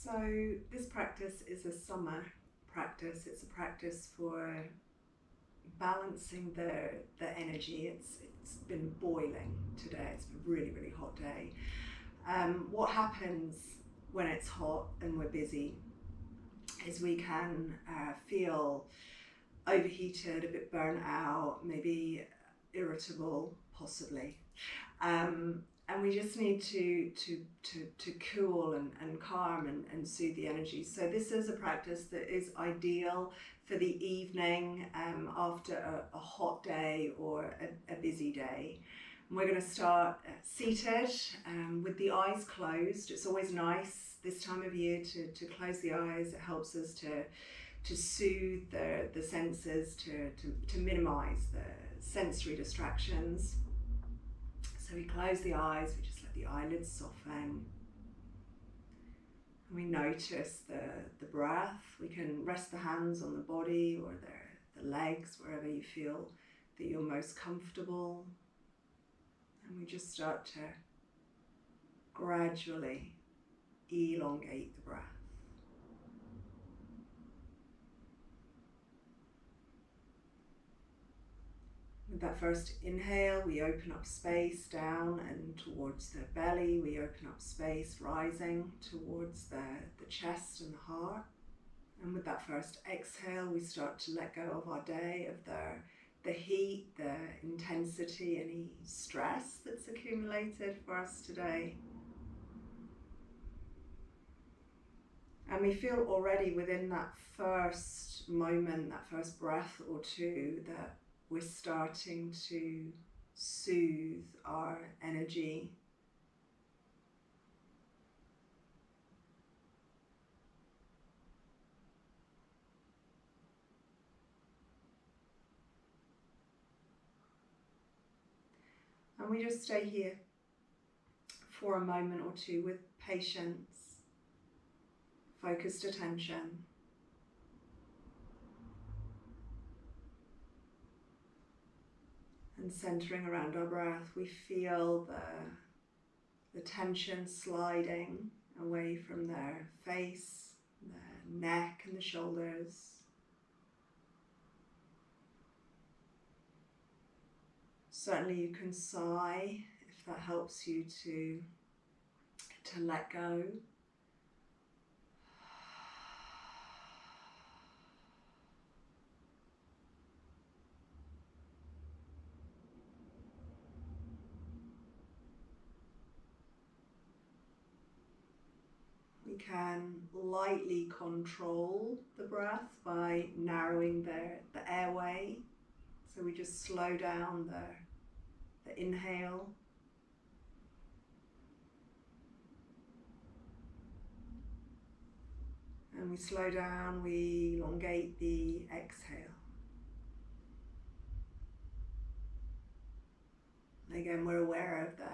So this practice is a summer practice. It's a practice for balancing the energy. It's been boiling today. It's been a really, really hot day. What happens when it's hot and we're busy is we can feel overheated, a bit burnt out, maybe irritable, possibly. And we just need to cool and calm and soothe the energy. So this is a practice that is ideal for the evening after a hot day or a busy day. And we're going to start seated with the eyes closed. It's always nice this time of year to close the eyes. It helps us to soothe the senses, to minimize the sensory distractions. So we close the eyes, we just let the eyelids soften. And we notice the breath. We can rest the hands on the body or the legs, wherever you feel that you're most comfortable. And we just start to gradually elongate the breath. With that first inhale, we open up space down and towards the belly. We open up space rising towards the chest and the heart. And with that first exhale, we start to let go of our day, of the heat, the intensity, any stress that's accumulated for us today. And we feel already within that first moment, that first breath or two, that we're starting to soothe our energy. And we just stay here for a moment or two with patience, focused attention. And centering around our breath, we feel the tension sliding away from their face, the neck and the shoulders. Certainly you can sigh if that helps you to let go. We can lightly control the breath by narrowing the airway. So we just slow down the inhale. And we slow down, we elongate the exhale. And again, we're aware of the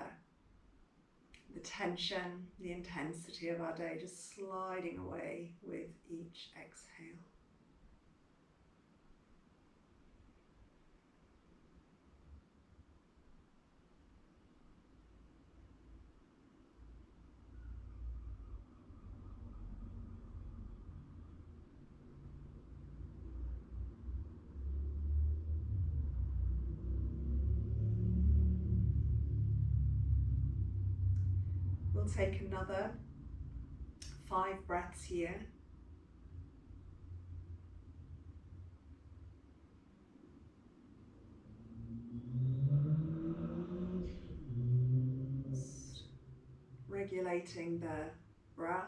tension, the intensity of our day just sliding away with each exhale. We'll take another 5 breaths here. Just regulating the breath.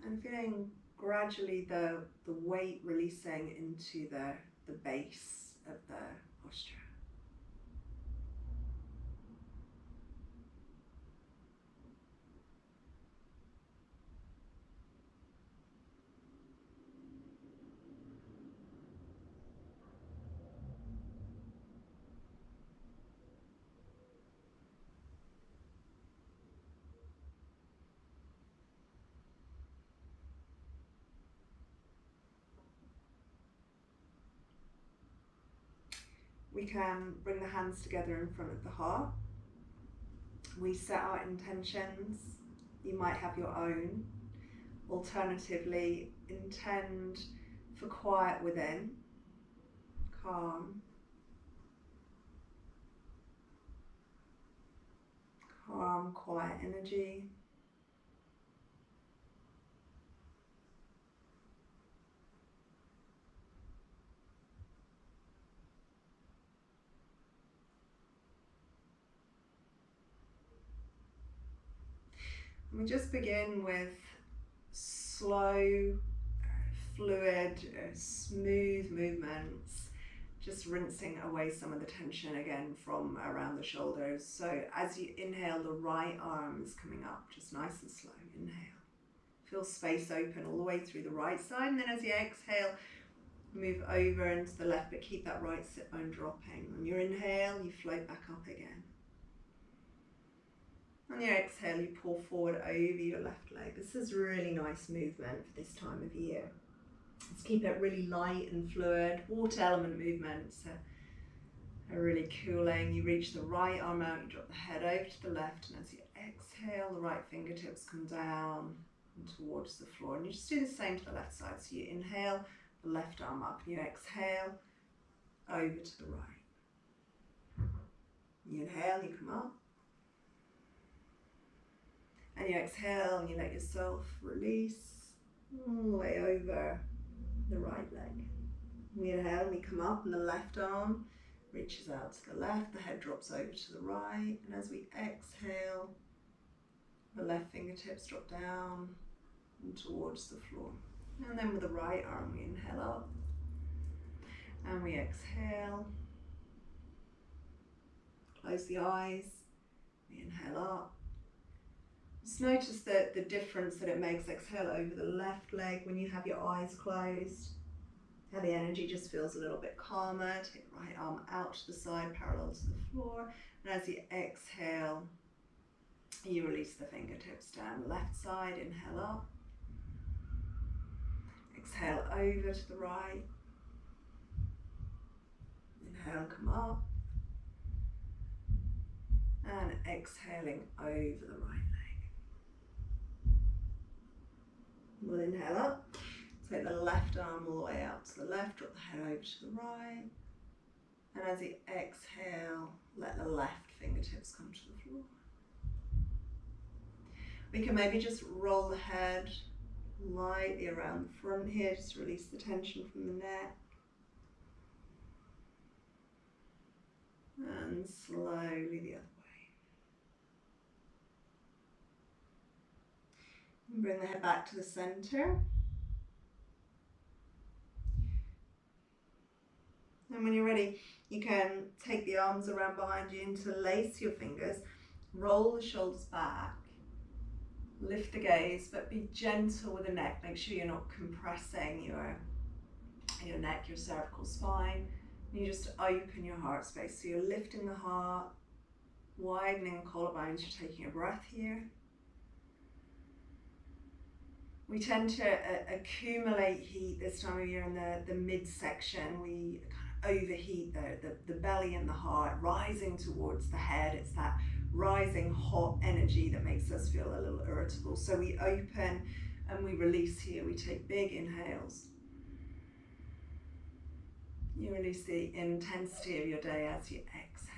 And feeling gradually the weight releasing into the base of the posture. we can bring the hands together in front of the heart. We set our intentions. You might have your own. Alternatively, intend for quiet within, calm, quiet energy. And we just begin with slow, fluid, smooth movements, just rinsing away some of the tension again from around the shoulders. So as you inhale, the right arm is coming up, just nice and slow. Inhale. Feel space open all the way through the right side, and then as you exhale, move over into the left, but keep that right sit bone dropping. On your inhale, you float back up again. On your exhale, you pull forward over your left leg. This is really nice movement for this time of year. Let's keep it really light and fluid. Water element movements are really cooling. You reach the right arm out, you drop the head over to the left, and as you exhale, the right fingertips come down and towards the floor. And you just do the same to the left side. So you inhale, the left arm up, and you exhale, over to the right. You inhale, you come up. And you exhale and you let yourself release all the way over the right leg. We inhale and we come up, and the left arm reaches out to the left, the head drops over to the right, and as we exhale, the left fingertips drop down and towards the floor. And then with the right arm, we inhale up and we exhale. Close the eyes, we inhale up. Just notice the difference that it makes. Exhale over the left leg when you have your eyes closed. How the energy just feels a little bit calmer. Take the right arm out to the side, parallel to the floor. And as you exhale, you release the fingertips down the left side. Inhale up. Exhale over to the right. Inhale, come up. And exhaling over the right leg. We'll inhale up, take the left arm all the way out to the left, drop the head over to the right. And as you exhale, let the left fingertips come to the floor. We can maybe just roll the head lightly around the front here, just release the tension from the neck. And slowly the other way. And bring the head back to the center. And when you're ready, you can take the arms around behind you, interlace your fingers, roll the shoulders back, lift the gaze, but be gentle with the neck. Make sure you're not compressing your neck, your cervical spine. You just open your heart space. So you're lifting the heart, widening the collarbones. You're taking a breath here. We tend to accumulate heat this time of year in the midsection. We kind of overheat the belly and the heart, rising towards the head. It's that rising hot energy that makes us feel a little irritable. So we open and we release here. We take big inhales. You release the intensity of your day as you exhale.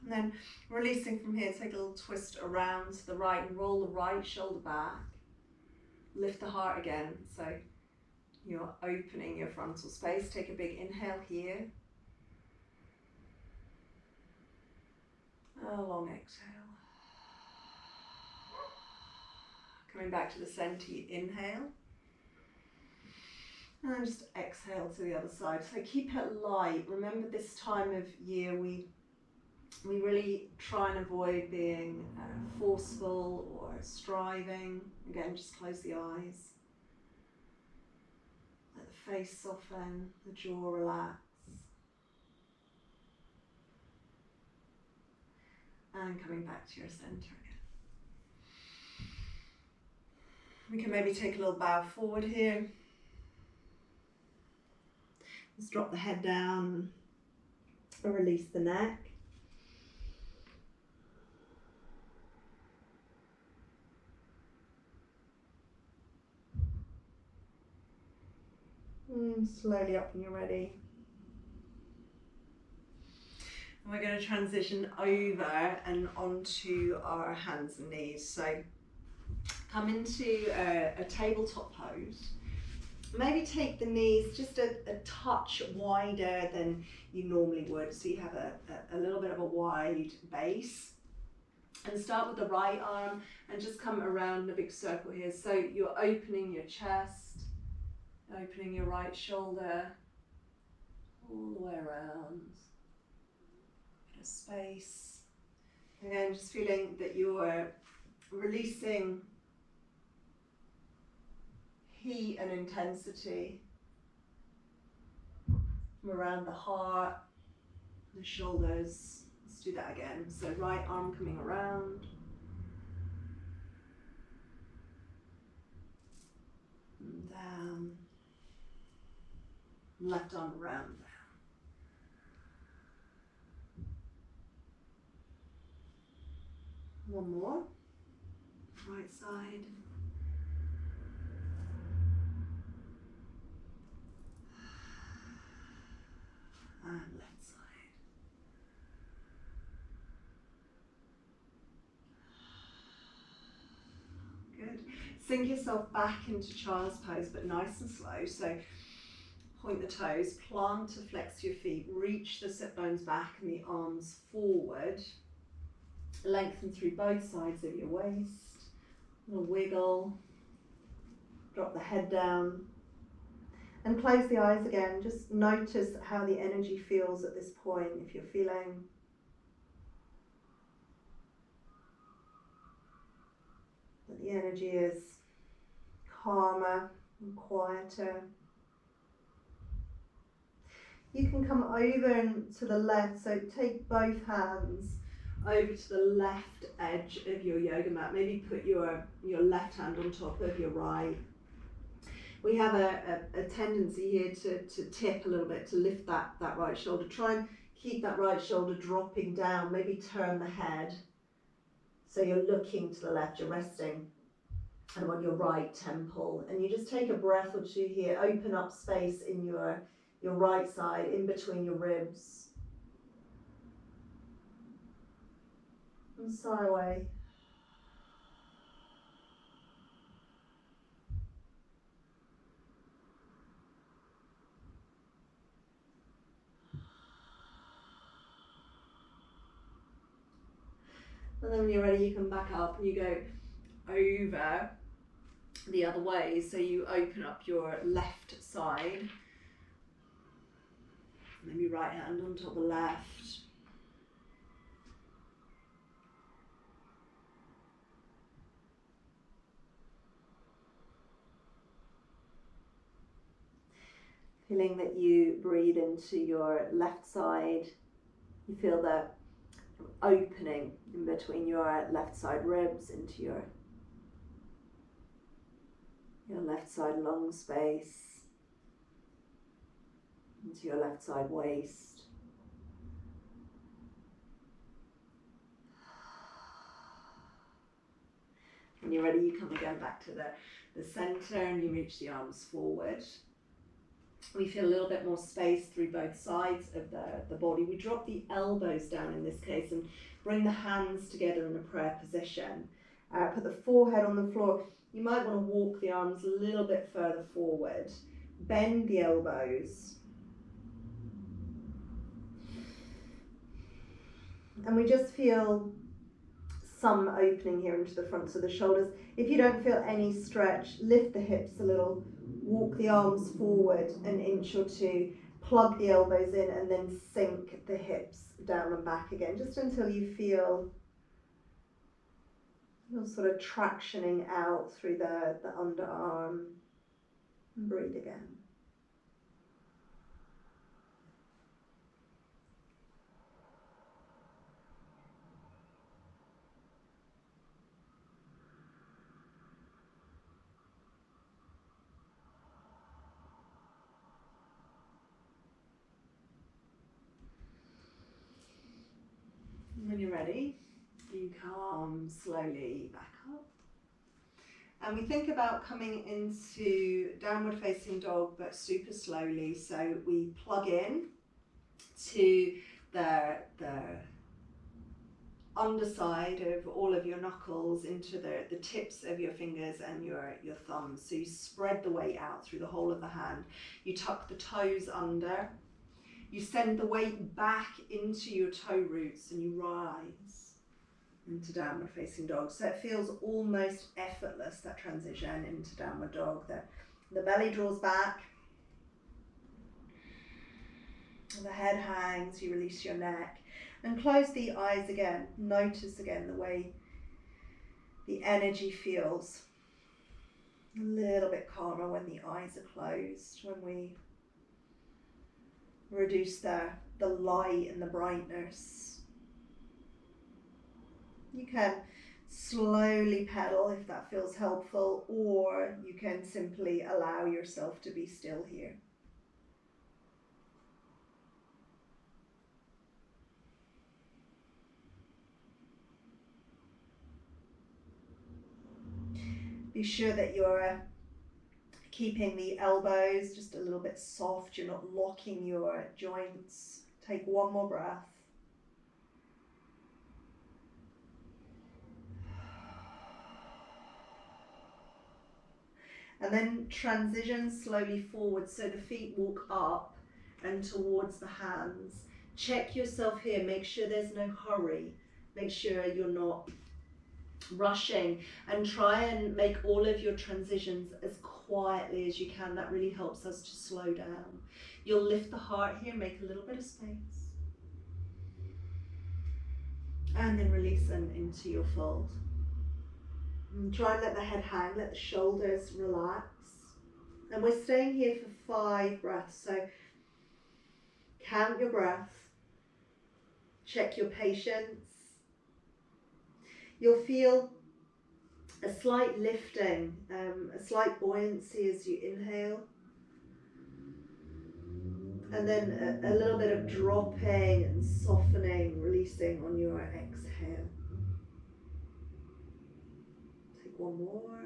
And then releasing from here, take a little twist around to the right and roll the right shoulder back. Lift the heart again, so you're opening your frontal space. Take a big inhale here. A long exhale. Coming back to the center, you inhale. And then just exhale to the other side. So keep it light. Remember, this time of year we really try and avoid being forceful or striving. Again, just close the eyes. Let the face soften, the jaw relax. And coming back to your center again. We can maybe take a little bow forward here. Just drop the head down and release the neck. Slowly up when you're ready. And we're going to transition over and onto our hands and knees. So come into a tabletop pose. Maybe take the knees just a touch wider than you normally would. So you have a little bit of a wide base. And start with the right arm and just come around in a big circle here. So you're opening your chest, opening your right shoulder, all the way around. Bit of space. Again, just feeling that you're releasing heat and intensity from around the heart, the shoulders. Let's do that again. So right arm coming around. And down. Left arm around. One more. Right side. And left side. Good. Sink yourself back into child's pose, but nice and slow. So point the toes, plant to flex your feet, reach the sit bones back and the arms forward. Lengthen through both sides of your waist. A little wiggle. Drop the head down. And close the eyes again. Just notice how the energy feels at this point. If you're feeling that the energy is calmer and quieter. You can come over and to the left, so take both hands over to the left edge of your yoga mat. Maybe put your left hand on top of your right. We have a tendency here to tip a little bit, to lift that right shoulder. Try and keep that right shoulder dropping down. Maybe turn the head so you're looking to the left, you're resting and on your right temple. And you just take a breath or two here, open up space in your right side, in between your ribs. And sigh away. And then when you're ready, you come back up and you go over the other way. So you open up your left side. Maybe right hand on top of the left. Feeling that you breathe into your left side. You feel the opening in between your left side ribs into your left side lung space, into your left side waist. When you're ready, you come again back to the center and you reach the arms forward. We feel a little bit more space through both sides of the body. We drop the elbows down in this case and bring the hands together in a prayer position. Put the forehead on the floor. You might want to walk the arms a little bit further forward. Bend the elbows. And we just feel some opening here into the fronts of the shoulders. If you don't feel any stretch, lift the hips a little. Walk the arms forward an inch or two, plug the elbows in and then sink the hips down and back again, just until you feel sort of tractioning out through the underarm. And breathe again. ready, you come slowly back up. And we think about coming into downward facing dog, but super slowly. So we plug in to the underside of all of your knuckles into the tips of your fingers and your thumbs. So you spread the weight out through the whole of the hand. You tuck the toes under. You send the weight back into your toe roots and you rise into downward facing dog. So it feels almost effortless, that transition into downward dog. The belly draws back, the head hangs, you release your neck and close the eyes again. Notice again the way the energy feels a little bit calmer when the eyes are closed, when we reduce the light and the brightness. You can slowly pedal if that feels helpful, or you can simply allow yourself to be still here. Be sure that you're keeping the elbows just a little bit soft. You're not locking your joints. Take one more breath. And then transition slowly forward, so the feet walk up and towards the hands. Check yourself here, make sure there's no hurry. Make sure you're not rushing, and try and make all of your transitions as quietly as you can. That really helps us to slow down. You'll lift the heart here, make a little bit of space. And then release them into your fold. And try and let the head hang, let the shoulders relax. And we're staying here for 5 breaths. So count your breath. Check your patience. You'll feel a slight lifting, a slight buoyancy as you inhale. And then a little bit of dropping and softening, releasing on your exhale. Take one more.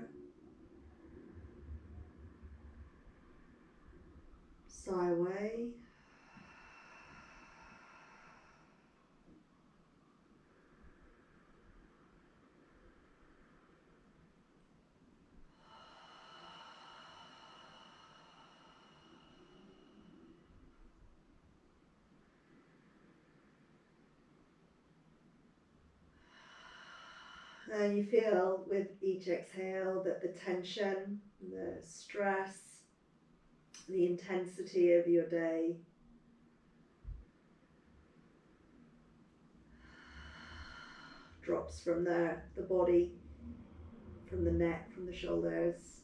Sigh away. And you feel with each exhale that the tension, the stress, the intensity of your day drops from the body, from the neck, from the shoulders.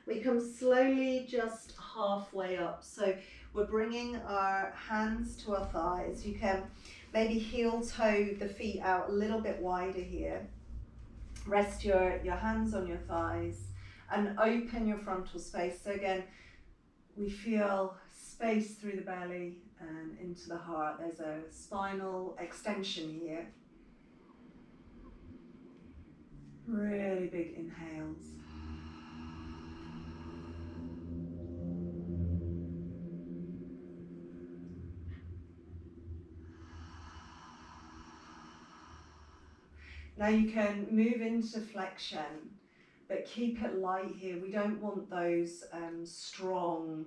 We come slowly just halfway up. So we're bringing our hands to our thighs. You can maybe heel toe the feet out a little bit wider here. Rest your hands on your thighs and open your frontal space. So again, we feel space through the belly and into the heart. There's a spinal extension here. Really big inhales. Now you can move into flexion, but keep it light here. We don't want those strong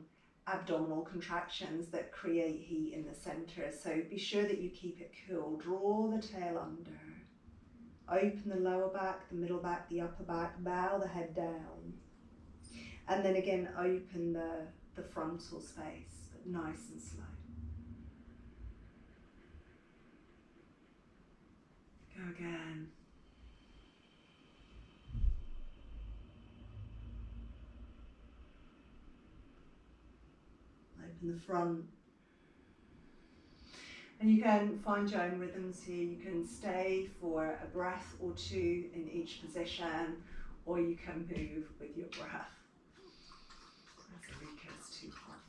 abdominal contractions that create heat in the center. So be sure that you keep it cool. Draw the tail under. Open the lower back, the middle back, the upper back. Bow the head down. And then again, open the frontal space, but nice and slow. Go again. Open the front. And you can find your own rhythms here. You can stay for a breath or two in each position, or you can move with your breath. That's Erika's too hot.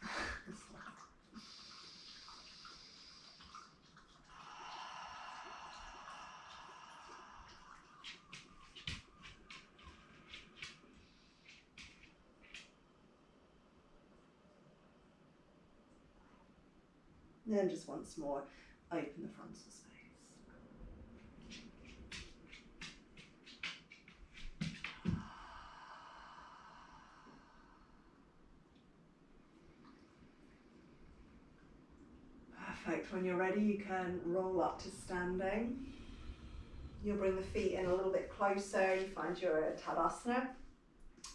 And then just once more, open the frontal space. Perfect. When you're ready, you can roll up to standing. You'll bring the feet in a little bit closer. You find your Tadasana.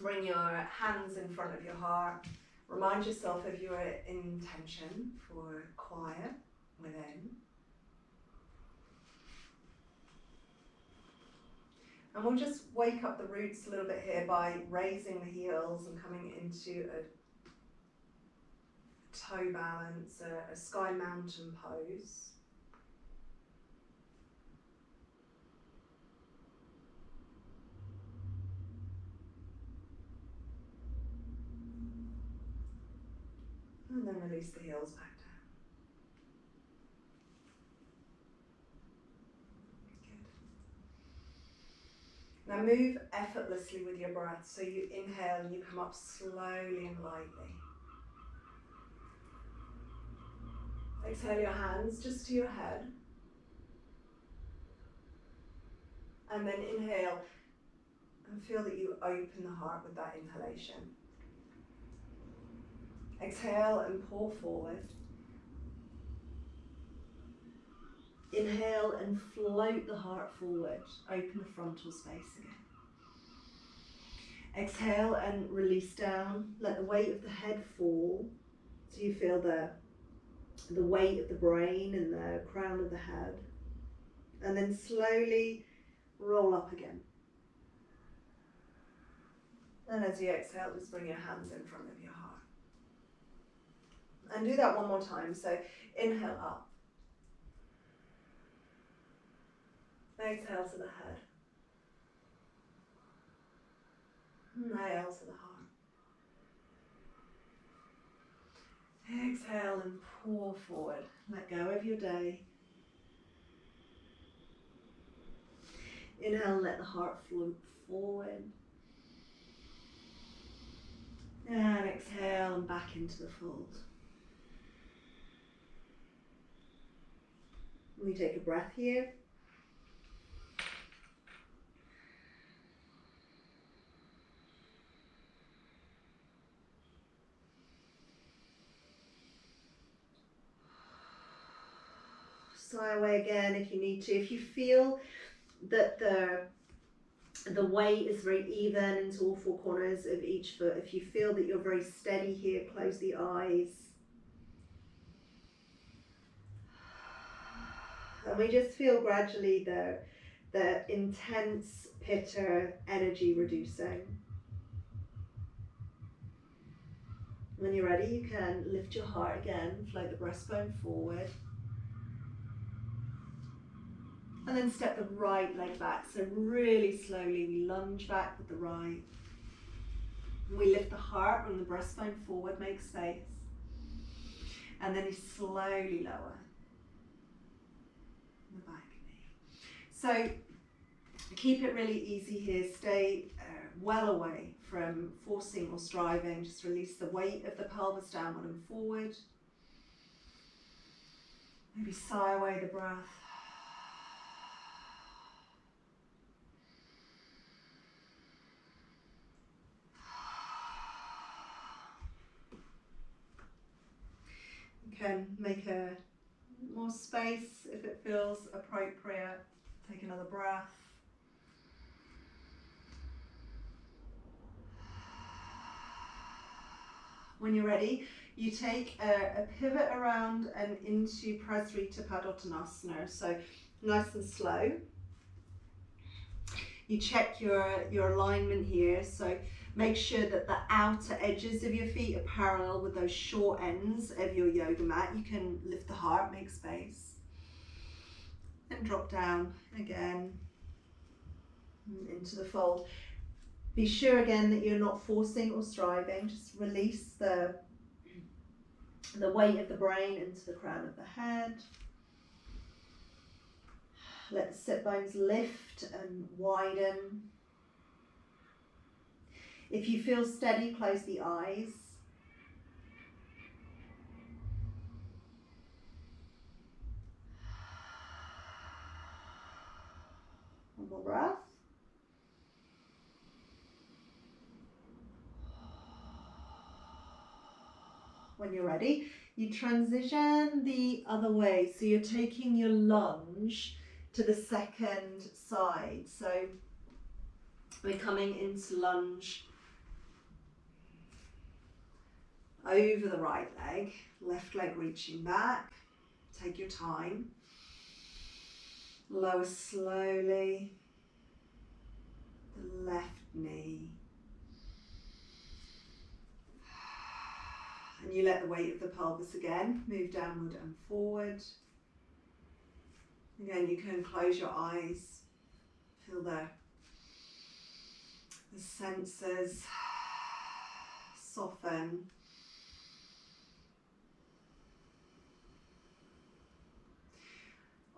Bring your hands in front of your heart. Remind yourself of your intention for quiet within. And we'll just wake up the roots a little bit here by raising the heels and coming into a toe balance, a sky mountain pose. And then release the heels back down. Good. Now move effortlessly with your breath. So you inhale and you come up slowly and lightly. Exhale your hands just to your head. And then inhale and feel that you open the heart with that inhalation. Exhale and pour forward. Inhale and float the heart forward. Open the frontal space again. Exhale and release down. Let the weight of the head fall. So you feel the weight of the brain and the crown of the head. And then slowly roll up again. And as you exhale, just bring your hands in front of your heart. And do that one more time. So inhale up. Exhale to the head. Inhale to the heart. Exhale and pour forward. Let go of your day. Inhale, let the heart float forward. And exhale and back into the fold. We take a breath here. Sigh away again if you need to. If you feel that the weight is very even into all four corners of each foot, if you feel that you're very steady here, close the eyes. And we just feel gradually the intense pitta energy reducing. When you're ready, you can lift your heart again, float the breastbone forward. And then step the right leg back. So really slowly we lunge back with the right. We lift the heart, bring the breastbone forward, make space. And then you slowly lower the back knee. So keep it really easy here. Stay well away from forcing or striving. Just release the weight of the pelvis downward and forward. Maybe sigh away the breath. You can make a more space if it feels appropriate. Take another breath. When you're ready, you take a pivot around and into Prasarita Padottanasana. So nice and slow. You check your alignment here. So make sure that the outer edges of your feet are parallel with those short ends of your yoga mat. You can lift the heart, make space. And drop down again into the fold. Be sure again that you're not forcing or striving. Just release the weight of the brain into the crown of the head. Let the sit bones lift and widen. If you feel steady, close the eyes. more breath. When you're ready, you transition the other way. So you're taking your lunge to the second side. So we're coming into lunge over the right leg, left leg reaching back. Take your time. Lower slowly the left knee. And you let the weight of the pelvis again move downward and forward. Again, you can close your eyes. Feel the senses soften.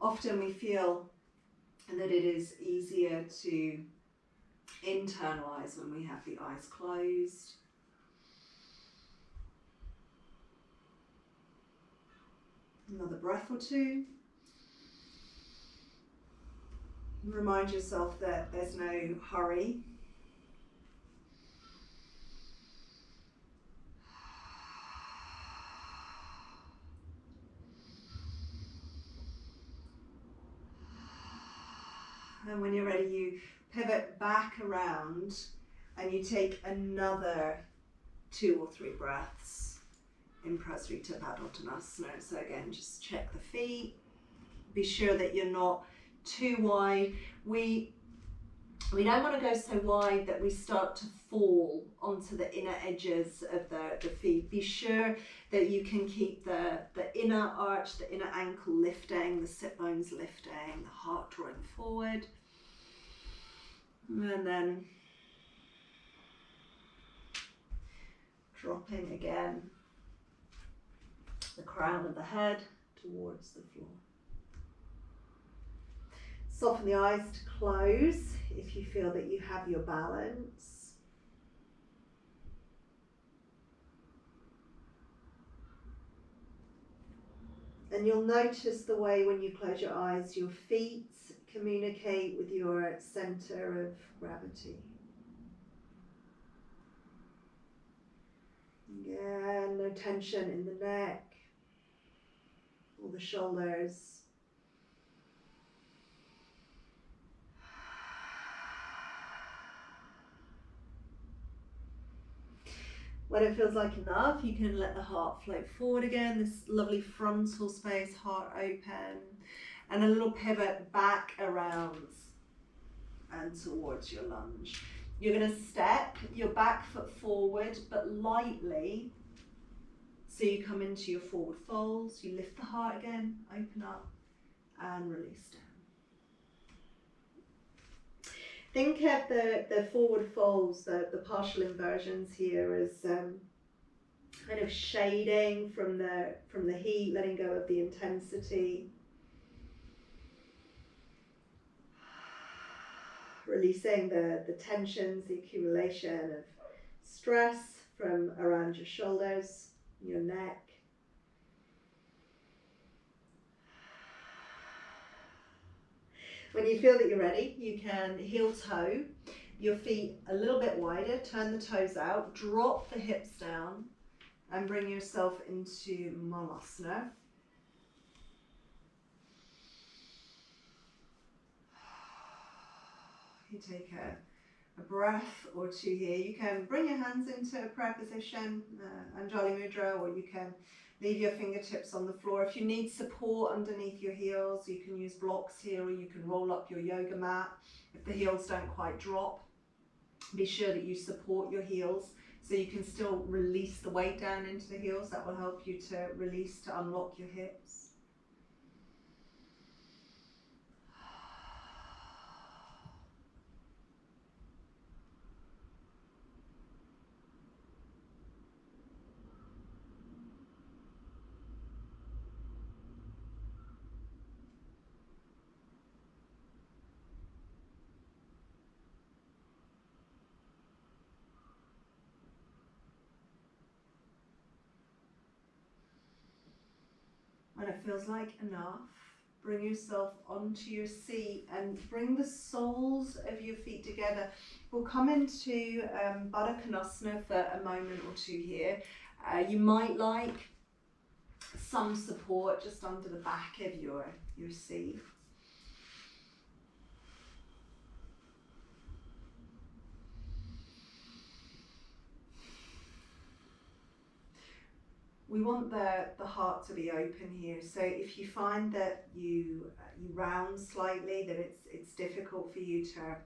Often we feel that it is easier to internalize when we have the eyes closed. Another breath or two. Remind yourself that there's no hurry. And when you're ready, you pivot back around and you take another 2 or 3 breaths in Prasarita Padottanasana. So again, just check the feet. Be sure that you're not too wide. We don't want to go so wide that we start to fall onto the inner edges of the feet. Be sure that you can keep the inner arch, the inner ankle lifting, the sit bones lifting, the heart drawing forward. And then dropping again the crown of the head towards the floor. Soften the eyes to close if you feel that you have your balance. And you'll notice the way when you close your eyes, your feet communicate with your center of gravity. Again, no tension in the neck or the shoulders. When it feels like enough, you can let the heart float forward again, this lovely frontal space, heart open, and a little pivot back around and towards your lunge. You're going to step your back foot forward, but lightly. So you come into your forward folds, you lift the heart again, open up and release down. Think of the forward folds, the partial inversions here as kind of shading from the heat, letting go of the intensity. Releasing the tensions, the accumulation of stress from around your shoulders, your neck. When you feel that you're ready, you can heel toe your feet a little bit wider, turn the toes out, drop the hips down and bring yourself into Malasana. You take a breath or two here. You can bring your hands into a prayer position, Anjali Mudra, or you can leave your fingertips on the floor. If you need support underneath your heels, you can use blocks here, or you can roll up your yoga mat. If the heels don't quite drop, be sure that you support your heels so you can still release the weight down into the heels. That will help you to release, to unlock your hips. When it feels like enough, bring yourself onto your seat and bring the soles of your feet together. We'll come into Baddha Konasana for a moment or two here. You might like some support just under the back of your seat. We want the heart to be open here. So if you find that you round slightly, that it's difficult for you to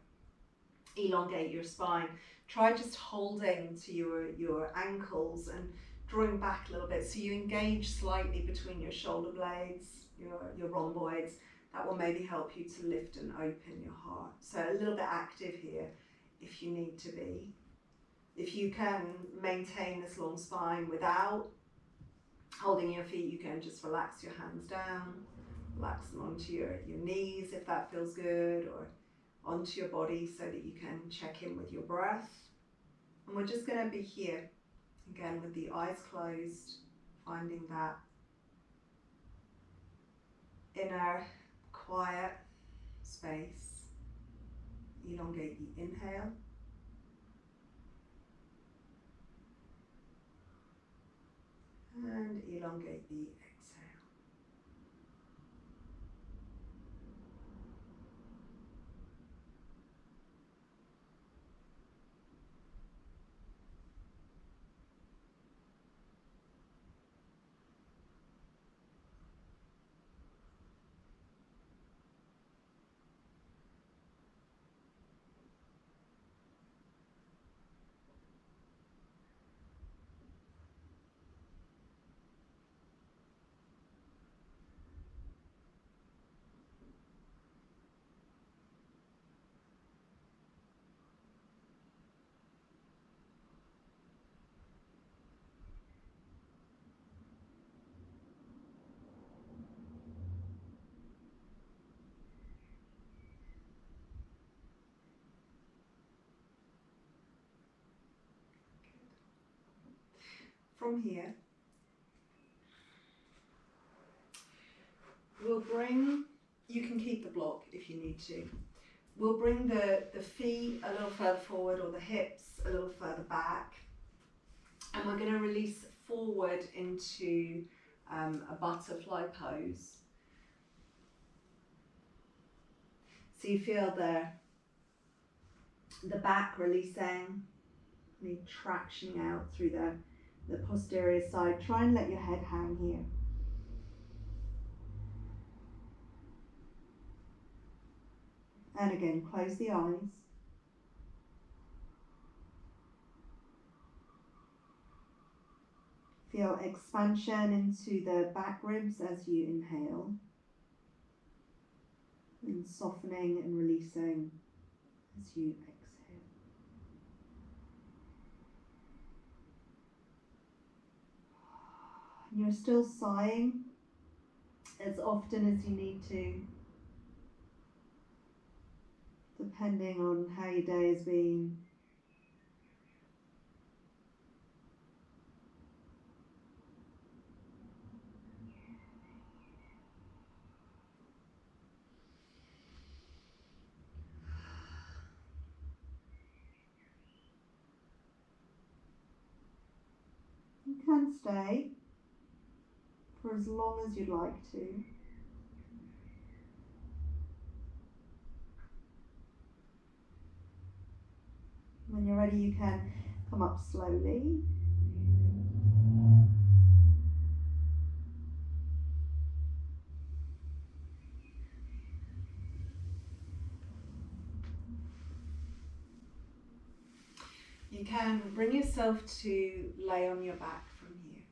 elongate your spine, try just holding to your ankles and drawing back a little bit, so you engage slightly between your shoulder blades, your rhomboids. That will maybe help you to lift and open your heart. So a little bit active here if you need to be. If you can maintain this long spine without holding your feet, you can just relax your hands down, relax them onto your knees if that feels good, or onto your body so that you can check in with your breath. And we're just going to be here, again with the eyes closed, finding that inner quiet space. Elongate the inhale. And elongate the exhale. From here, we'll bring, you can keep the block if you need to. We'll bring the feet a little further forward, or the hips a little further back. And we're going to release forward into a butterfly pose. So you feel the back releasing, the traction out through the posterior side. Try and let your head hang here. And again, close the eyes. Feel expansion into the back ribs as you inhale, and softening and releasing as you exhale. And you're still sighing as often as you need to, depending on how your day has been. You can stay for as long as you'd like to. When you're ready, you can come up slowly. You can bring yourself to lay on your back from here.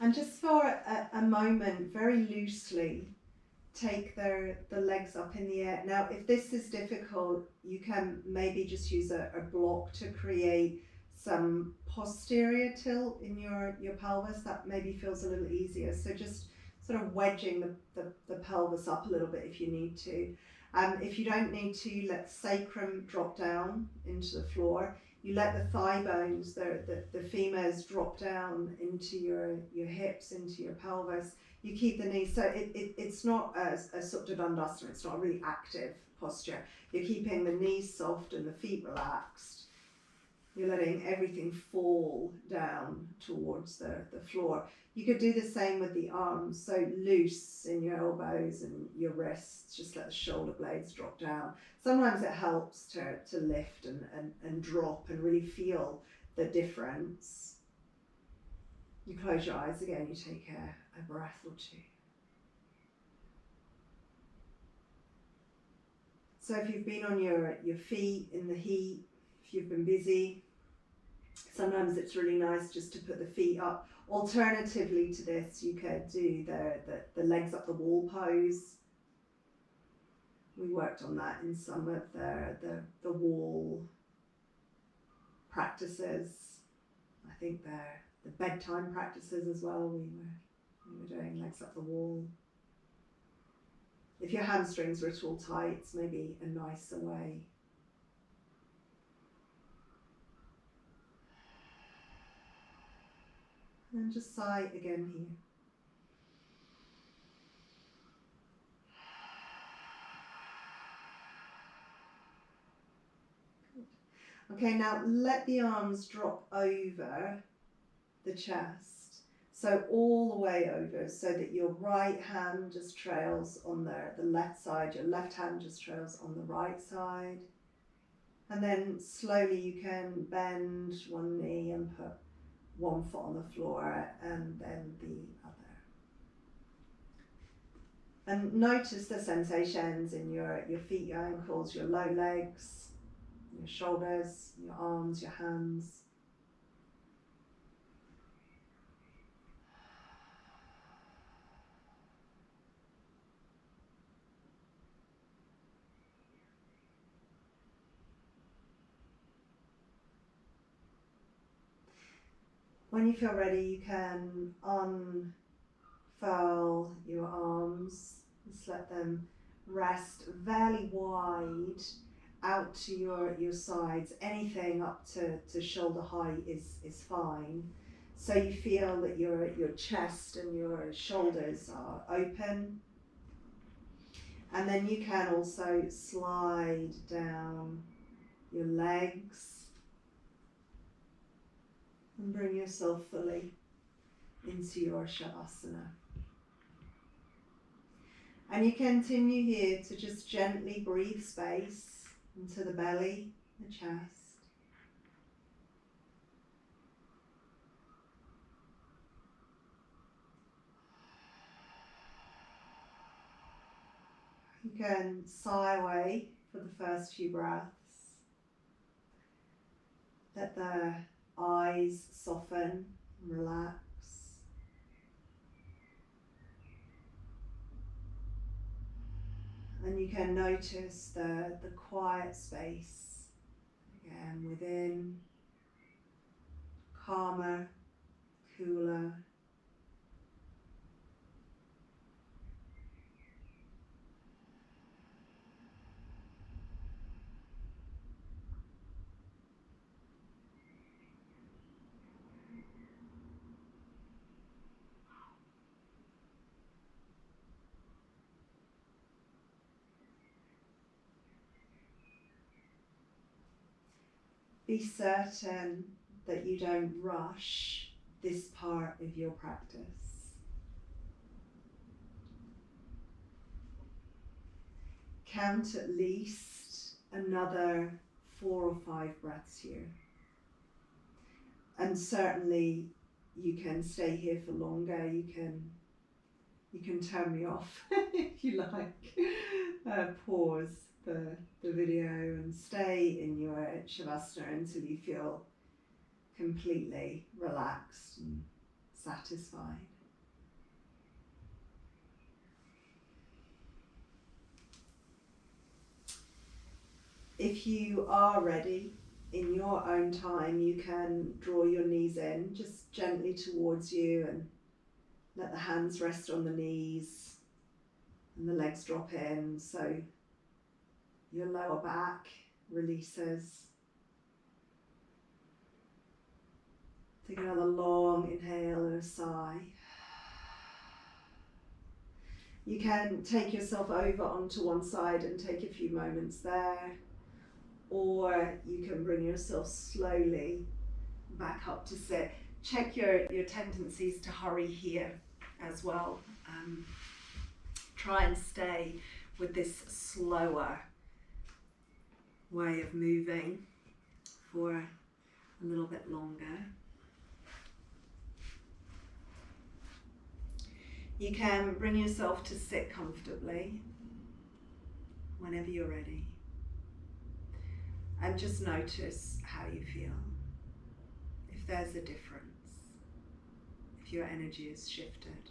And just for a moment, very loosely, take the legs up in the air. Now, if this is difficult, you can maybe just use a block to create some posterior tilt in your pelvis. That maybe feels a little easier. So just sort of wedging the pelvis up a little bit if you need to. If you don't need to, let the sacrum drop down into the floor. You let the thigh bones, the femurs drop down into your hips, into your pelvis. You keep the knees, so it's not a Supta Dandasana, it's not a really active posture. You're keeping the knees soft and the feet relaxed. You're letting everything fall down towards the floor. You could do the same with the arms, so loose in your elbows and your wrists, just let the shoulder blades drop down. Sometimes it helps to lift and drop and really feel the difference. You close your eyes again, you take a breath or two. So if you've been on your feet in the heat, if you've been busy, sometimes it's really nice just to put the feet up. Alternatively to this, you could do the legs up the wall pose. We worked on that in some of the wall practices. I think they're the bedtime practices as well. We were doing legs up the wall. If your hamstrings are at all tight, it's maybe a nicer way. And just sigh again here. Good. Okay, now let the arms drop over the chest. So all the way over, so that your right hand just trails on the left side, your left hand just trails on the right side. And then slowly you can bend one knee and put one foot on the floor and then the other. And notice the sensations in your feet, your ankles, your low legs, your shoulders, your arms, your hands. When you feel ready, you can unfurl your arms, just let them rest fairly wide out to your sides. Anything up to shoulder height is fine. So you feel that your chest and your shoulders are open. And then you can also slide down your legs and bring yourself fully into your Shavasana. And you continue here to just gently breathe space into the belly, the chest. You can sigh away for the first few breaths. Let the eyes soften and relax. And you can notice the quiet space again within, calmer, cooler. Be certain that you don't rush this part of your practice. Count at least another 4 or 5 breaths here. And certainly you can stay here for longer. You can turn me off if you like. Pause the video and stay in your Shavasana until you feel completely relaxed and satisfied. If you are ready, in your own time, you can draw your knees in just gently towards you and let the hands rest on the knees and the legs drop in. So Your lower back releases. Take another long inhale and a sigh. You can take yourself over onto one side and take a few moments there, or you can bring yourself slowly back up to sit. Check your tendencies to hurry here as well. Try and stay with this slower way of moving for a little bit longer. You can bring yourself to sit comfortably whenever you're ready. And just notice how you feel. If there's a difference, if your energy is shifted.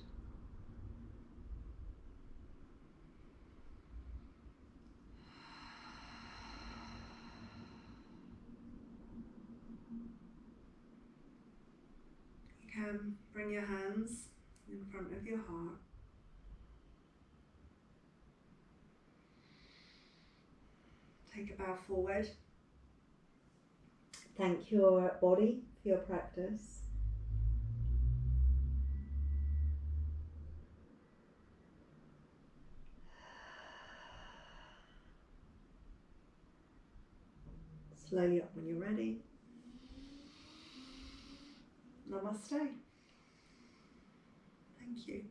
You can bring your hands in front of your heart. Take a bow forward. Thank your body for your practice. Slowly up when you're ready. Namaste. Thank you.